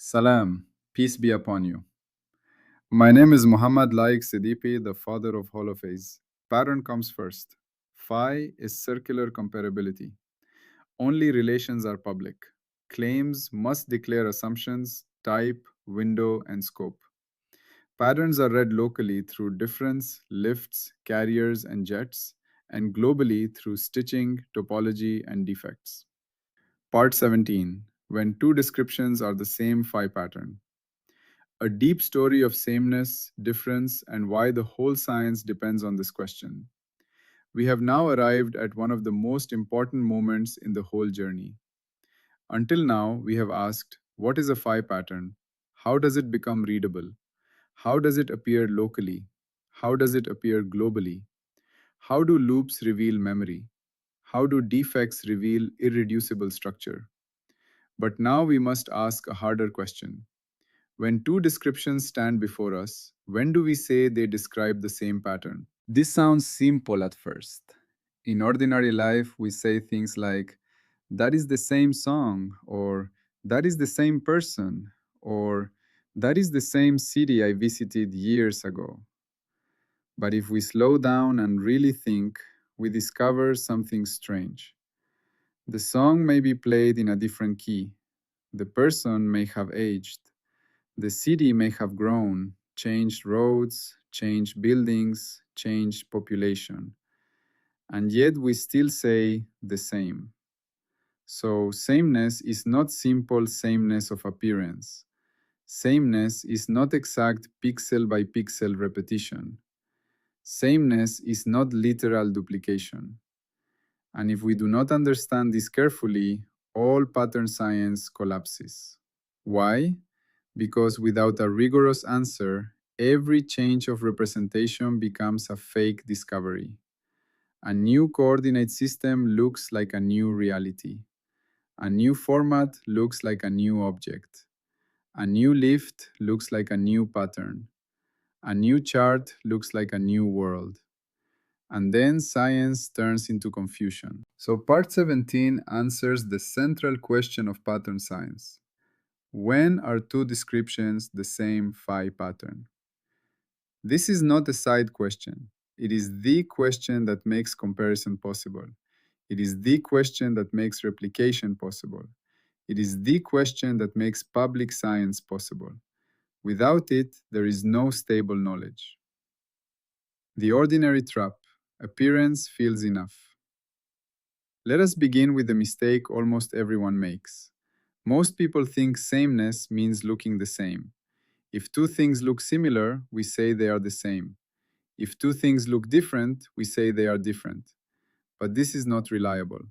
Salam, peace be upon you. My name is Muhammad Laik Sidipi, the father of holophase. Pattern comes first. Phi is circular comparability. Only relations are public. Claims must declare assumptions, type, window, and scope. Patterns are read locally through difference, lifts, carriers, and jets, and globally through stitching, topology, and defects. Part 17, when two descriptions are the same phi pattern. A deep story of sameness, difference, and why the whole science depends on this question. We have now arrived at one of the most important moments in the whole journey. Until now, we have asked, what is a phi pattern? How does it become readable? How does it appear locally? How does it appear globally? How do loops reveal memory? How do defects reveal irreducible structure? But now we must ask a harder question. When two descriptions stand before us, when do we say they describe the same pattern? This sounds simple at first. In ordinary life, we say things like, that is the same song, or that is the same person, or that is the same city I visited years ago. But if we slow down and really think, we discover something strange. The song may be played in a different key. The person may have aged. The city may have grown, changed roads, changed buildings, changed population, and yet we still say the same. So, sameness is not simple sameness of appearance. Sameness is not exact pixel by pixel repetition. Sameness is not literal duplication. And if we do not understand this carefully, all pattern science collapses. Why? Because without a rigorous answer, every change of representation becomes a fake discovery. A new coordinate system looks like a new reality. A new format looks like a new object. A new lift looks like a new pattern. A new chart looks like a new world. And then science turns into confusion. So part 17 answers the central question of pattern science. When are two descriptions the same phi pattern? This is not a side question. It is the question that makes comparison possible. It is the question that makes replication possible. It is the question that makes public science possible. Without it, there is no stable knowledge. The ordinary trap. Appearance feels enough. Let us begin with the mistake almost everyone makes. Most people think sameness means looking the same. If two things look similar, we say they are the same. If two things look different, we say they are different. But this is not reliable.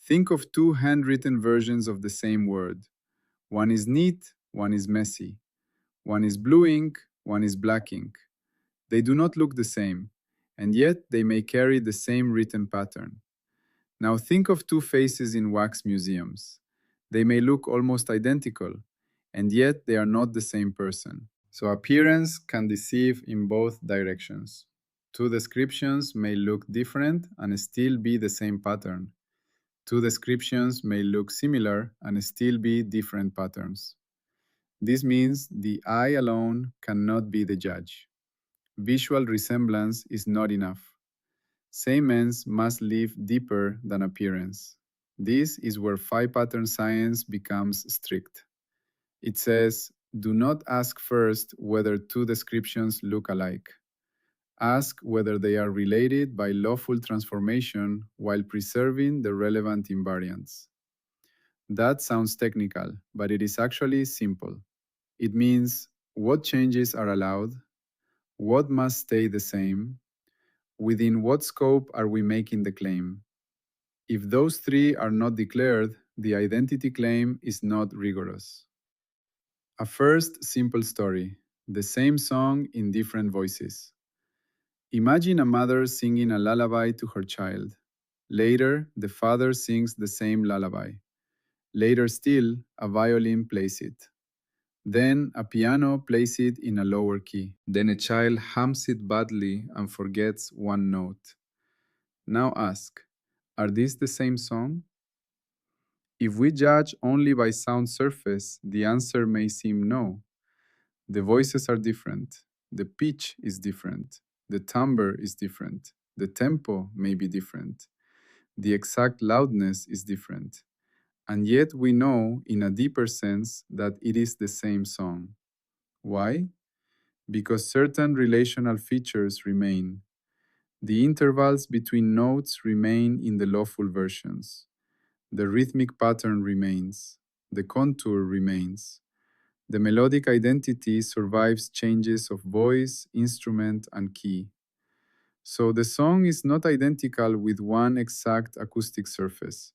Think of two handwritten versions of the same word. One is neat, one is messy. One is blue ink, one is black ink. They do not look the same, and yet they may carry the same written pattern. Now think of two faces in wax museums. They may look almost identical, and yet they are not the same person. So appearance can deceive in both directions. Two descriptions may look different and still be the same pattern. Two descriptions may look similar and still be different patterns. This means the eye alone cannot be the judge. Visual resemblance is not enough. Sameness must live deeper than appearance. This is where phi pattern science becomes strict. It says, do not ask first whether two descriptions look alike. Ask whether they are related by lawful transformation while preserving the relevant invariants. That sounds technical, but it is actually simple. It means what changes are allowed, what must stay the same, within what scope are we making the claim. If those three are not declared, the identity claim is not rigorous. A first simple story, the same song in different voices. Imagine a mother singing a lullaby to her child. Later, the father sings the same lullaby. Later still, a violin plays it. Then a piano plays it in a lower key. Then a child hums it badly and forgets one note. Now ask, are these the same song? If we judge only by sound surface, the answer may seem no. The voices are different, the pitch is different, the timbre is different, the tempo may be different, the exact loudness is different. And yet we know in a deeper sense that it is the same song. Why? Because certain relational features remain. The intervals between notes remain in the lawful versions. The rhythmic pattern remains. The contour remains. The melodic identity survives changes of voice, instrument, and key. So the song is not identical with one exact acoustic surface.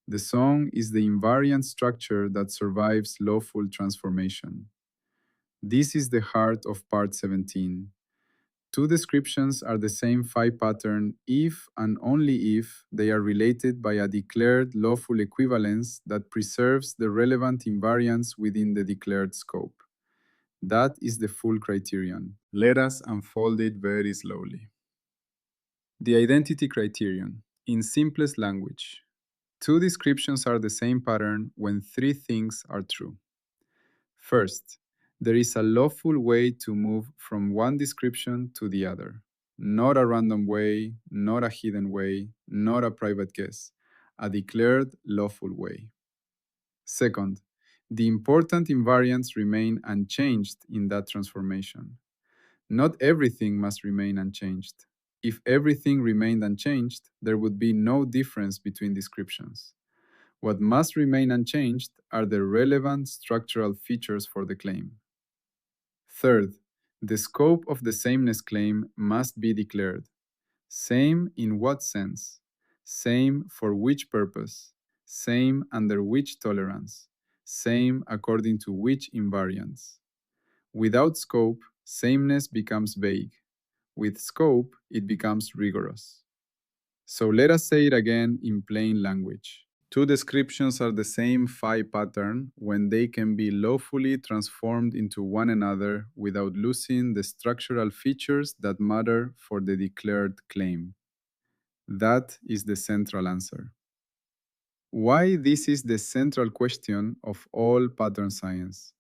The song is the invariant structure that survives lawful transformation. This is the heart of Part 17. Two descriptions are the same phi pattern if and only if they are related by a declared lawful equivalence that preserves the relevant invariance within the declared scope. That is the full criterion. Let us unfold it very slowly. The identity criterion, in simplest language. Two descriptions are the same pattern when three things are true. First, there is a lawful way to move from one description to the other. Not a random way, not a hidden way, not a private guess, a declared lawful way. Second, the important invariants remain unchanged in that transformation. Not everything must remain unchanged. If everything remained unchanged, there would be no difference between descriptions. What must remain unchanged are the relevant structural features for the claim. Third, the scope of the sameness claim must be declared. Same in what sense? Same for which purpose? Same under which tolerance? Same according to which invariance? Without scope, sameness becomes vague. With scope, it becomes rigorous. So let us say it again in plain language. Two descriptions are the same phi pattern when they can be lawfully transformed into one another without losing the structural features that matter for the declared claim. That is the central answer. Why this is the central question of all pattern science?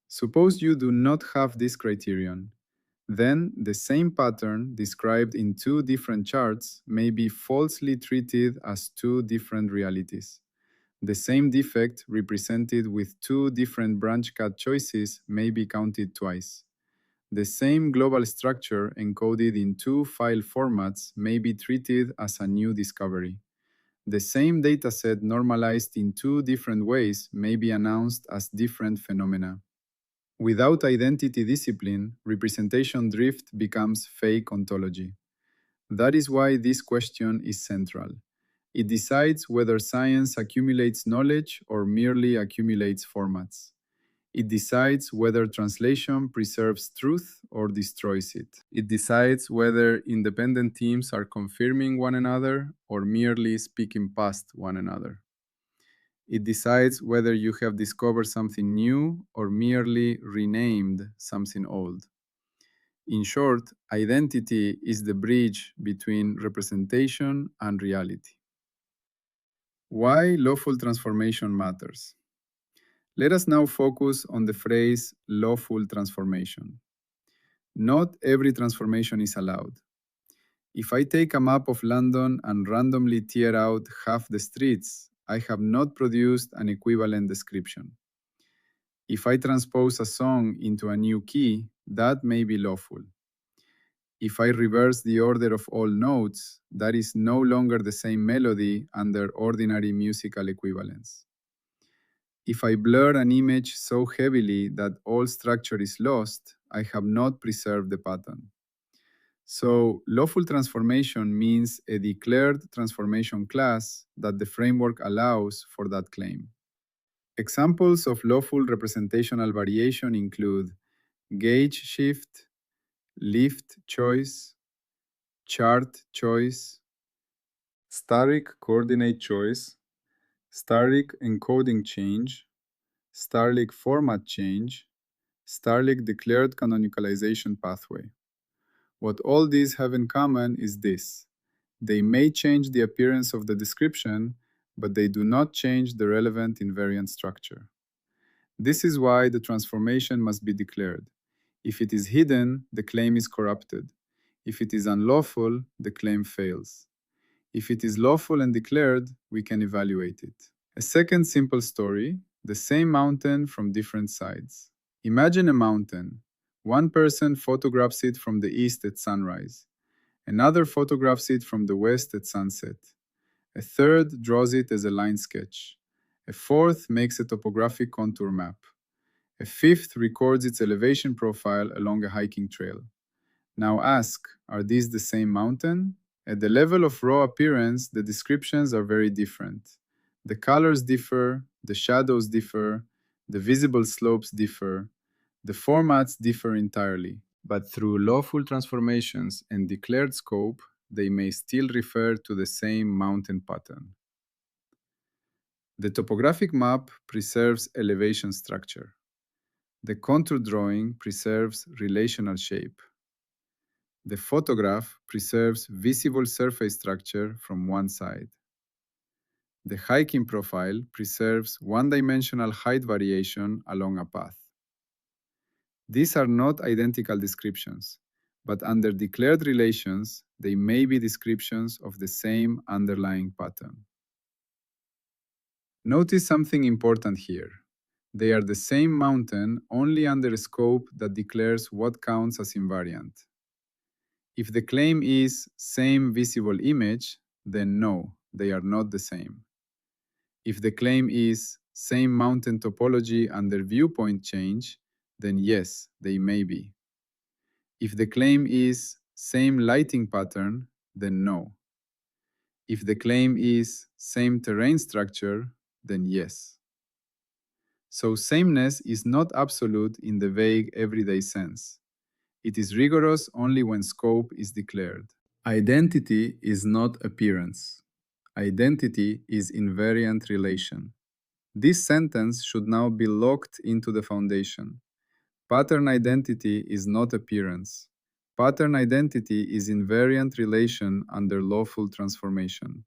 Suppose you do not have this criterion. Then the same pattern described in two different charts may be falsely treated as two different realities. The same defect represented with two different branch cut choices may be counted twice. The same global structure encoded in two file formats may be treated as a new discovery. The same dataset normalized in two different ways may be announced as different phenomena. Without identity discipline, representation drift becomes fake ontology. That is why this question is central. It decides whether science accumulates knowledge or merely accumulates formats. It decides whether translation preserves truth or destroys it. It decides whether independent teams are confirming one another or merely speaking past one another. It decides whether you have discovered something new or merely renamed something old. In short, identity is the bridge between representation and reality. Why lawful transformation matters? Let us now focus on the phrase lawful transformation. Not every transformation is allowed. If I take a map of London and randomly tear out half the streets, I have not produced an equivalent description. If I transpose a song into a new key, that may be lawful. If I reverse the order of all notes, that is no longer the same melody under ordinary musical equivalence. If I blur an image so heavily that all structure is lost, I have not preserved the pattern. So, lawful transformation means a declared transformation class that the framework allows for that claim. Examples of lawful representational variation include gauge shift, lift choice, chart choice, static coordinate choice, static encoding change, static format change, static declared canonicalization pathway. What all these have in common is this: they may change the appearance of the description, but they do not change the relevant invariant structure. This is why the transformation must be declared. If it is hidden, the claim is corrupted. If it is unlawful, the claim fails. If it is lawful and declared, we can evaluate it. A second simple story, the same mountain from different sides. Imagine a mountain. One person photographs it from the east at sunrise. Another photographs it from the west at sunset. A third draws it as a line sketch. A fourth makes a topographic contour map. A fifth records its elevation profile along a hiking trail. Now ask, are these the same mountain? At the level of raw appearance, the descriptions are very different. The colors differ, the shadows differ, the visible slopes differ, the formats differ entirely. But through lawful transformations and declared scope, they may still refer to the same mountain pattern. The topographic map preserves elevation structure. The contour drawing preserves relational shape. The photograph preserves visible surface structure from one side. The hiking profile preserves one-dimensional height variation along a path. These are not identical descriptions, but under declared relations, they may be descriptions of the same underlying pattern. Notice something important here. They are the same mountain only under a scope that declares what counts as invariant. If the claim is same visible image, then no, they are not the same. If the claim is same mountain topology under viewpoint change, then yes, they may be. If the claim is same lighting pattern, then no. If the claim is same terrain structure, then yes. So sameness is not absolute in the vague everyday sense. It is rigorous only when scope is declared. Identity is not appearance. Identity is invariant relation. This sentence should now be locked into the foundation. Pattern identity is not appearance. Pattern identity is invariant relation under lawful transformation.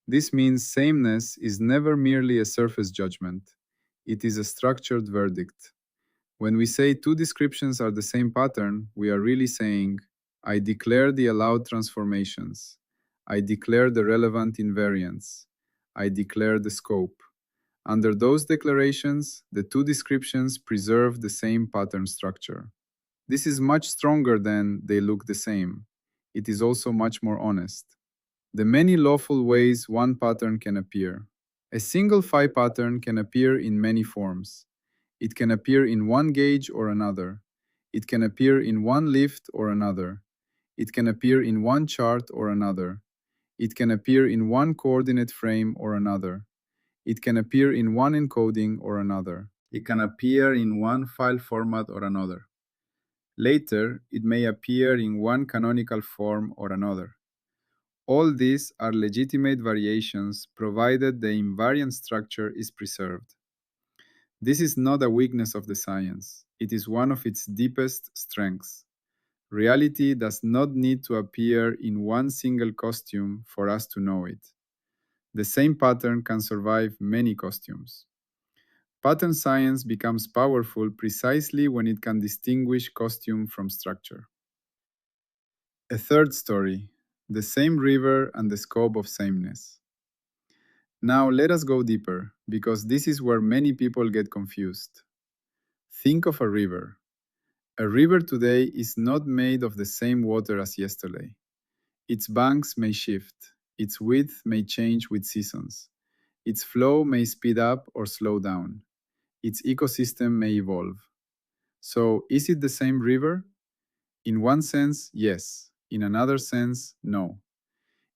This means sameness is never merely a surface judgment. It is a structured verdict. When we say two descriptions are the same pattern, we are really saying, I declare the allowed transformations. I declare the relevant invariants. I declare the scope. Under those declarations, the two descriptions preserve the same pattern structure. This is much stronger than they look the same. It is also much more honest. The many lawful ways one pattern can appear. A single phi pattern can appear in many forms. It can appear in one gauge or another. It can appear in one lift or another. It can appear in one chart or another. It can appear in one coordinate frame or another. It can appear in one encoding or another. It can appear in one file format or another. Later, it may appear in one canonical form or another. All these are legitimate variations provided the invariant structure is preserved. This is not a weakness of the science. It is one of its deepest strengths. Reality does not need to appear in one single costume for us to know it. The same pattern can survive many costumes. Pattern science becomes powerful precisely when it can distinguish costume from structure. A third story, the same river and the scope of sameness. Now let us go deeper, because this is where many people get confused. Think of a river. A river today is not made of the same water as yesterday. Its banks may shift. Its width may change with seasons. Its flow may speed up or slow down. Its ecosystem may evolve. So, is it the same river? In one sense, yes. In another sense, no.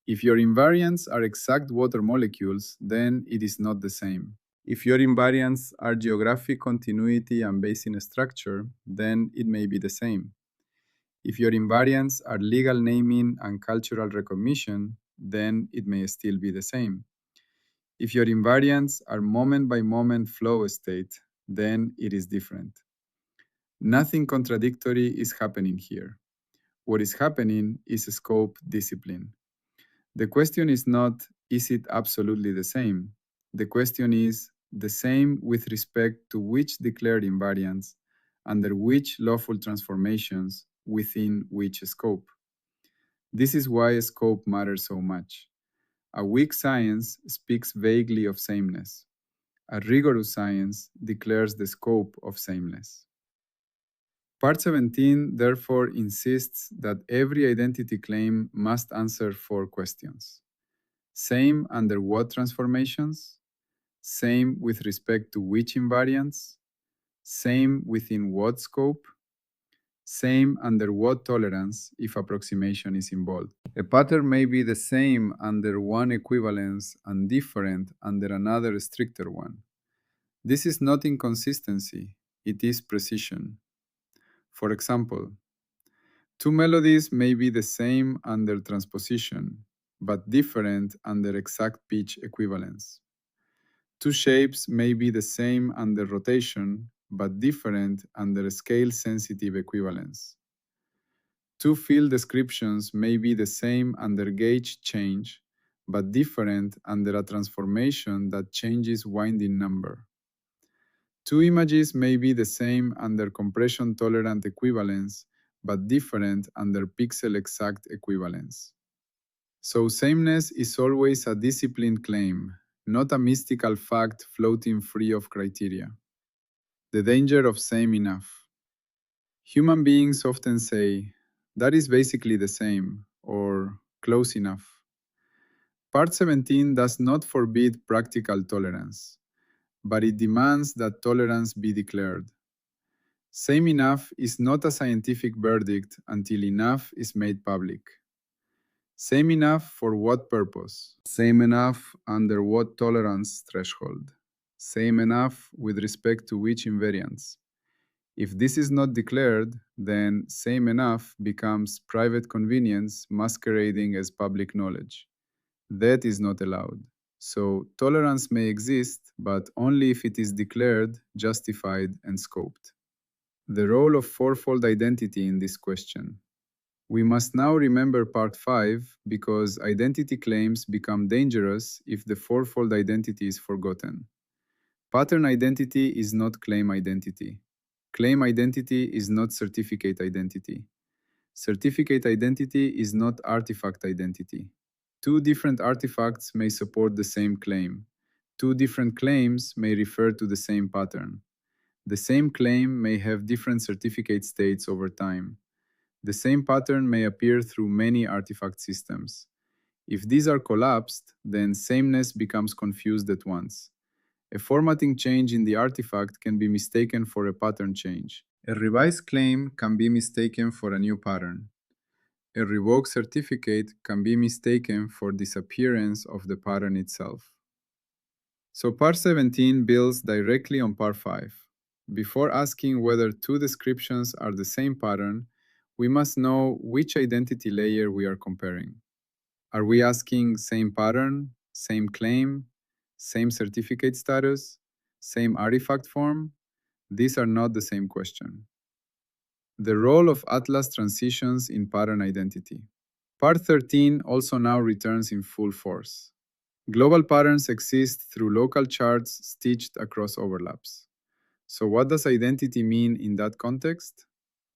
If your invariants are exact water molecules, then it is not the same. If your invariants are geographic continuity and basin structure, then it may be the same. If your invariants are legal naming and cultural recognition, then it may still be the same. If your invariants are moment-by-moment flow state, then it is different. Nothing contradictory is happening here. What is happening is scope discipline. The question is not, Is it absolutely the same? The question is the same with respect to which declared invariants, under which lawful transformations, within which scope. This is why scope matters so much. A weak science speaks vaguely of sameness. A rigorous science declares the scope of sameness. Part 17 therefore insists that every identity claim must answer four questions. Same under what transformations? Same with respect to which invariants? Same within what scope? Same under what tolerance if approximation is involved. A pattern may be the same under one equivalence and different under another stricter one. This is not inconsistency, it is precision. For example, two melodies may be the same under transposition, but different under exact pitch equivalence. Two shapes may be the same under rotation, but different under scale-sensitive equivalence. Two field descriptions may be the same under gauge change, but different under a transformation that changes winding number. Two images may be the same under compression-tolerant equivalence, but different under pixel-exact equivalence. So sameness is always a disciplined claim, not a mystical fact floating free of criteria. The danger of same enough. Human beings often say, that is basically the same, or close enough. Part 17 does not forbid practical tolerance, but it demands that tolerance be declared. Same enough is not a scientific verdict until enough is made public. Same enough for what purpose? Same enough under what tolerance threshold? Same enough with respect to which invariants? If this is not declared, then same enough becomes private convenience masquerading as public knowledge. That is not allowed. So tolerance may exist, but only if it is declared, justified, and scoped. The role of fourfold identity in this question. We must now remember part 5 because identity claims become dangerous if the fourfold identity is forgotten. Pattern identity is not claim identity. Claim identity is not certificate identity. Certificate identity is not artifact identity. Two different artifacts may support the same claim. Two different claims may refer to the same pattern. The same claim may have different certificate states over time. The same pattern may appear through many artifact systems. If these are collapsed, then sameness becomes confused at once. A formatting change in the artifact can be mistaken for a pattern change. A revised claim can be mistaken for a new pattern. A revoked certificate can be mistaken for disappearance of the pattern itself. So Part 17 builds directly on Part 5. Before asking whether two descriptions are the same pattern, we must know which identity layer we are comparing. Are we asking same pattern, same claim, same certificate status, same artifact form? These are not the same question. The role of Atlas transitions in pattern identity. Part 13 also now returns in full force. Global patterns exist through local charts stitched across overlaps. So what does identity mean in that context?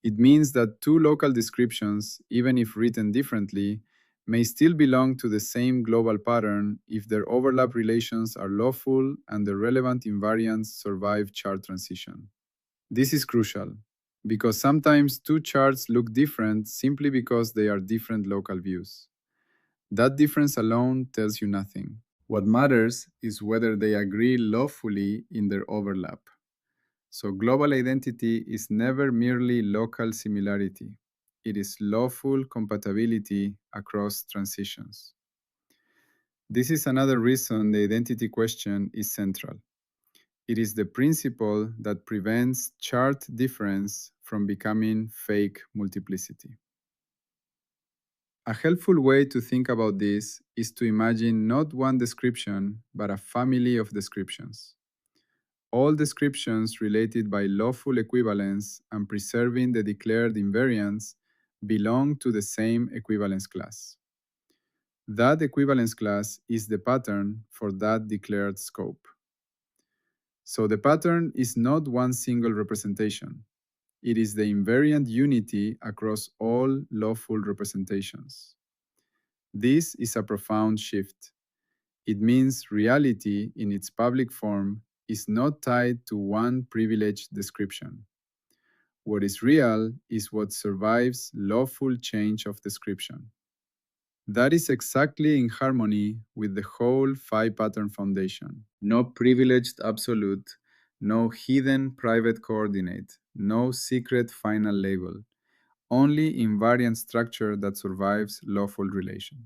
It means that two local descriptions, even if written differently, may still belong to the same global pattern if their overlap relations are lawful and the relevant invariants survive chart transition. This is crucial, because sometimes two charts look different simply because they are different local views. That difference alone tells you nothing. What matters is whether they agree lawfully in their overlap. So global identity is never merely local similarity. It is lawful compatibility across transitions. This is another reason the identity question is central. It is the principle that prevents chart difference from becoming fake multiplicity. A helpful way to think about this is to imagine not one description, but a family of descriptions. All descriptions related by lawful equivalence and preserving the declared invariants belong to the same equivalence class. That equivalence class is the pattern for that declared scope. So the pattern is not one single representation. It is the invariant unity across all lawful representations. This is a profound shift. It means reality in its public form is not tied to one privileged description. What is real is what survives lawful change of description. That is exactly in harmony with the whole phi pattern foundation. No privileged absolute, no hidden private coordinate, no secret final label, only invariant structure that survives lawful relation.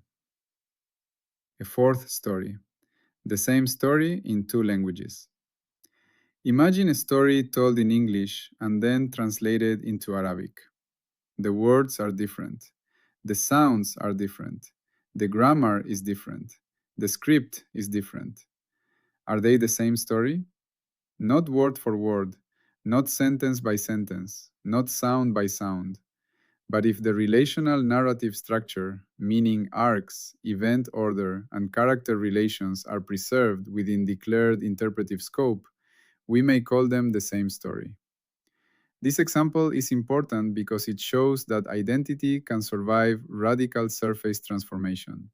A fourth story. The same story in two languages. Imagine a story told in English and then translated into Arabic. The words are different. The sounds are different. The grammar is different. The script is different. Are they the same story? Not word for word, not sentence by sentence, not sound by sound. But if the relational narrative structure, meaning arcs, event order, and character relations, are preserved within declared interpretive scope, we may call them the same story. This example is important because it shows that identity can survive radical surface transformation.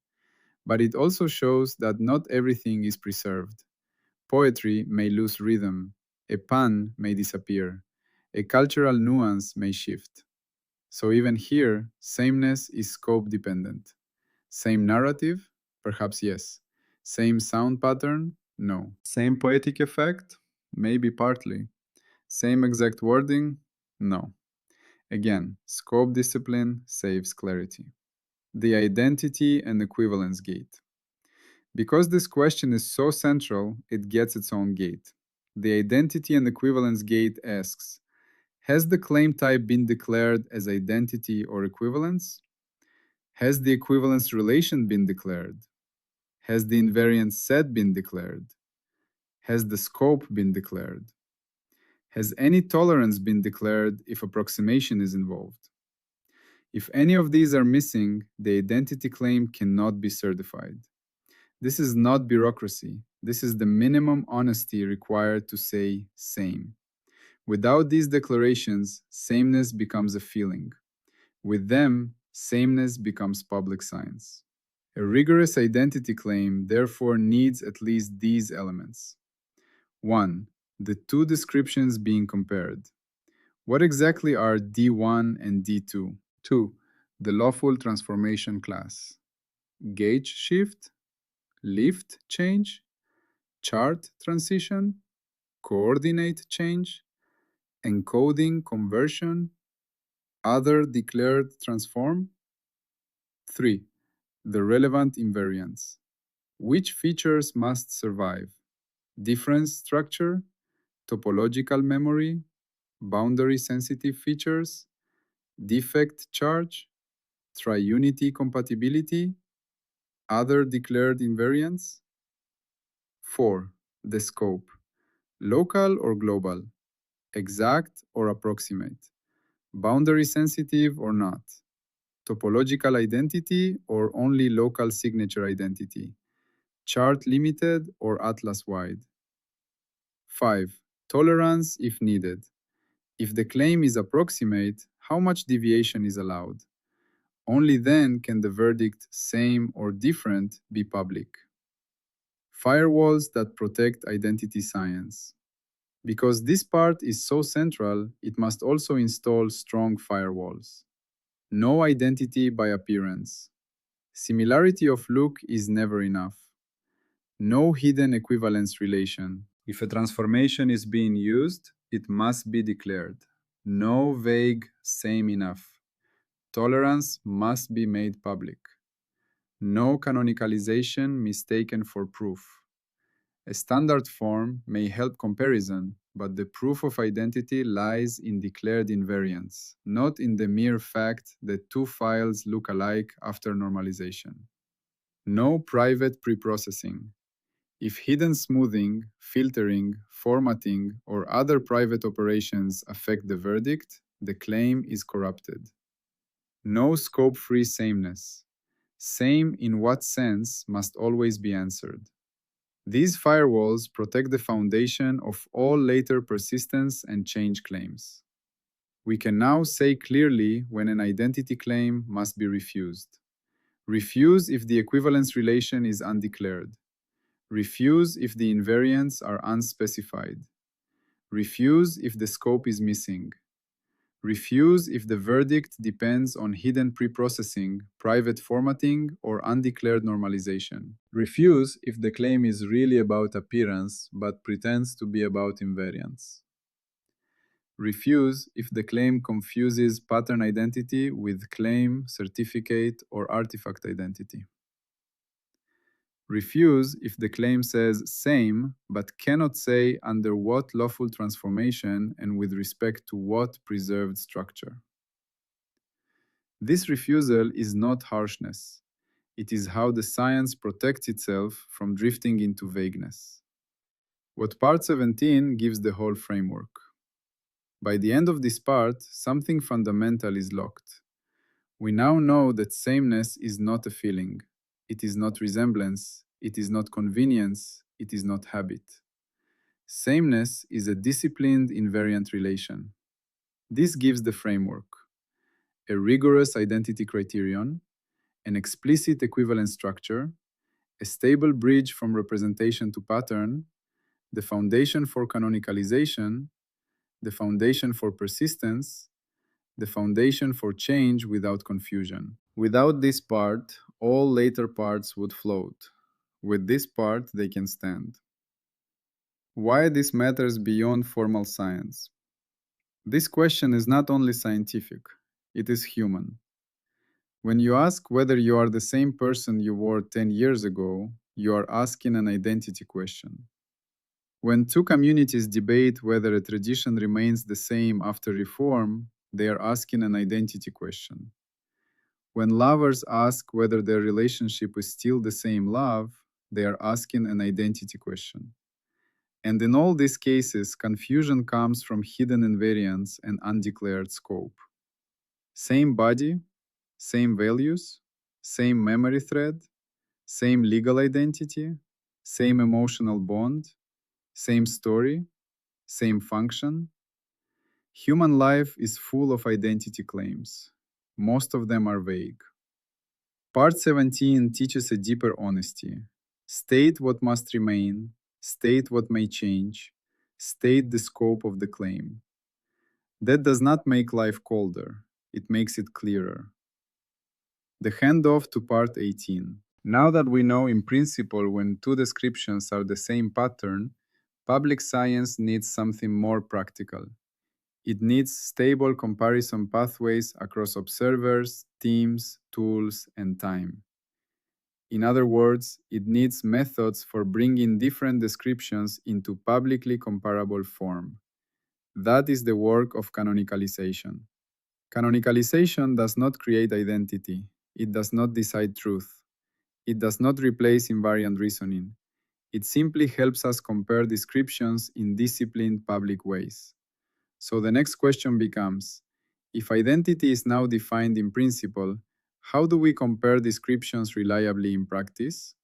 But it also shows that not everything is preserved. Poetry may lose rhythm, a pun may disappear, a cultural nuance may shift. So even here, sameness is scope dependent. Same narrative? Perhaps yes. Same sound pattern? No. Same poetic effect? Maybe partly. Same exact wording? No. Again, scope discipline saves clarity. The identity and equivalence gate. Because this question is so central, it gets its own gate. The identity and equivalence gate asks, has the claim type been declared as identity or equivalence? Has the equivalence relation been declared? Has the invariant set been declared? Has the scope been declared? Has any tolerance been declared if approximation is involved? If any of these are missing, the identity claim cannot be certified. This is not bureaucracy. This is the minimum honesty required to say same. Without these declarations, sameness becomes a feeling. With them, sameness becomes public science. A rigorous identity claim therefore needs at least these elements. 1. The two descriptions being compared. What exactly are D1 and D2? 2. The lawful transformation class. Gauge shift, lift change, chart transition, coordinate change, encoding conversion, other declared transform. 3. The relevant invariants. Which features must survive? Difference structure, topological memory, boundary sensitive features, defect charge, triunity compatibility, other declared invariants. 4. The scope. Local or global, exact or approximate, boundary sensitive or not, topological identity or only local signature identity, chart limited or atlas wide. 5. Tolerance if needed. If the claim is approximate, how much deviation is allowed? Only then can the verdict same or different be public. Firewalls that protect identity science. Because this part is so central, it must also install strong firewalls. No identity by appearance. Similarity of look is never enough. No hidden equivalence relation. If a transformation is being used, it must be declared. No vague same enough. Tolerance must be made public. No canonicalization mistaken for proof. A standard form may help comparison, but the proof of identity lies in declared invariants, not in the mere fact that two files look alike after normalization. No private preprocessing. If hidden smoothing, filtering, formatting, or other private operations affect the verdict, the claim is corrupted. No scope-free sameness. Same in what sense must always be answered. These firewalls protect the foundation of all later persistence and change claims. We can now say clearly when an identity claim must be refused. Refuse if the equivalence relation is undeclared. Refuse if the invariants are unspecified. Refuse if the scope is missing. Refuse if the verdict depends on hidden preprocessing, private formatting, or undeclared normalization. Refuse if the claim is really about appearance but pretends to be about invariance. Refuse if the claim confuses pattern identity with claim, certificate, or artifact identity. Refuse if the claim says same but cannot say under what lawful transformation and with respect to what preserved structure. This refusal is not harshness. It is how the science protects itself from drifting into vagueness. What Part 17 gives the whole framework. By the end of this part, something fundamental is locked. We now know that sameness is not a feeling. It is not resemblance. It is not convenience. It is not habit. Sameness is a disciplined invariant relation. This gives the framework: a rigorous identity criterion, an explicit equivalence structure, a stable bridge from representation to pattern, the foundation for canonicalization, the foundation for persistence, the foundation for change without confusion. Without this part, all later parts would float. With this part, they can stand. Why this matters beyond formal science? This question is not only scientific, it is human. When you ask whether you are the same person you were 10 years ago, you are asking an identity question. When two communities debate whether a tradition remains the same after reform, they are asking an identity question. When lovers ask whether their relationship is still the same love, they are asking an identity question. And in all these cases, confusion comes from hidden invariants and undeclared scope. Same body, same values, same memory thread, same legal identity, same emotional bond, same story, same function. Human life is full of identity claims. Most of them are vague. Part 17 teaches a deeper honesty. State what must remain, state what may change, state the scope of the claim. That does not make life colder, it makes it clearer. The handoff to Part 18. Now that we know in principle when two descriptions are the same pattern, public science needs something more practical. It needs stable comparison pathways across observers, teams, tools, and time. In other words, it needs methods for bringing different descriptions into publicly comparable form. That is the work of canonicalization. Canonicalization does not create identity. It does not decide truth. It does not replace invariant reasoning. It simply helps us compare descriptions in disciplined public ways. So the next question becomes, if identity is now defined in principle, how do we compare descriptions reliably in practice?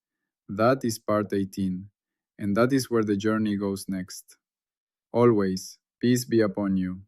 That is Part 18, and that is where the journey goes next. Always, peace be upon you.